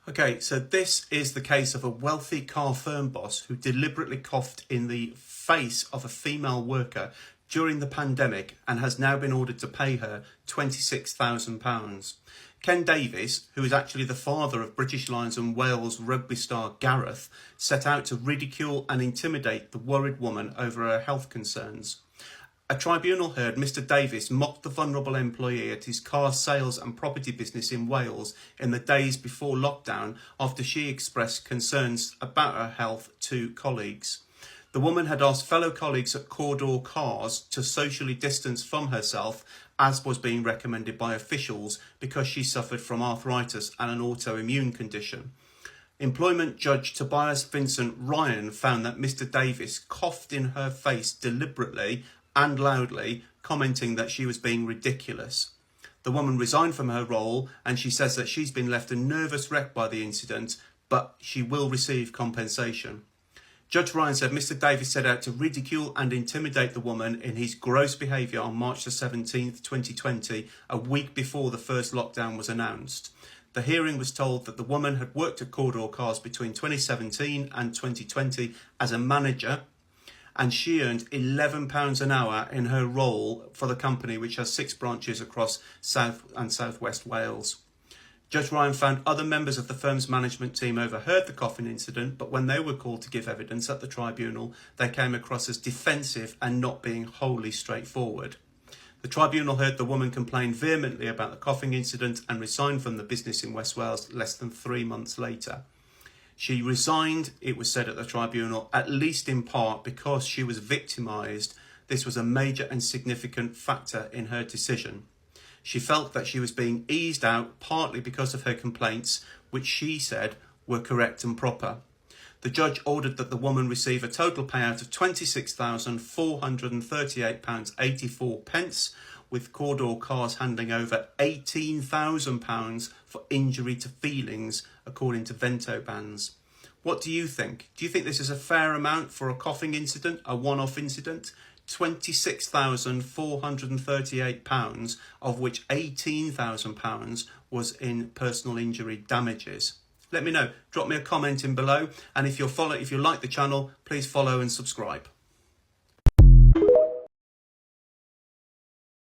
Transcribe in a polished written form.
Okay, so this is the case of a wealthy car firm boss who deliberately coughed in the face of a female worker during the pandemic and has now been ordered to pay her £26,000. Ken Davies, who is actually the father of British Lions and Wales rugby star Gareth, set out to ridicule and intimidate the worried woman over her health concerns. A tribunal heard Mr Davies mock the vulnerable employee at his car sales and property business in Wales in the days before lockdown after she expressed concerns about her health to colleagues. The woman had asked fellow colleagues at Cawdor cars to socially distance from herself, as was being recommended by officials, because she suffered from arthritis and an autoimmune condition. Employment Judge Tobias Vincent Ryan found that Mr Davies coughed in her face deliberately and loudly, commenting that she was being ridiculous. The woman resigned from her role and she says that she's been left a nervous wreck by the incident, but she will receive compensation. Judge Ryan said Mr Davies set out to ridicule and intimidate the woman in his gross behaviour on March the 17th, 2020, a week before the first lockdown was announced. The hearing was told that the woman had worked at Cawdor Cars between 2017 and 2020 as a manager, and she earned £11 an hour in her role for the company, which has 6 branches across South and South West Wales. Judge Ryan found other members of the firm's management team overheard the coughing incident, but when they were called to give evidence at the tribunal, they came across as defensive and not being wholly straightforward. The tribunal heard the woman complain vehemently about the coughing incident and resigned from the business in West Wales less than 3 months later. She resigned, it was said at the tribunal, at least in part because she was victimised. This was a major and significant factor in her decision. She felt that she was being eased out partly because of her complaints, which she said were correct and proper. The judge ordered that the woman receive a total payout of £26,438.84, with Cawdor Cars handling over £18,000 for injury to feelings, according to Vento bans. What do you think? Do you think this is a fair amount for a coughing incident, a one-off incident? £26,438, of which £18,000 was in personal injury damages. Let me know. Drop me a comment in below, and if you like the channel, please follow and subscribe.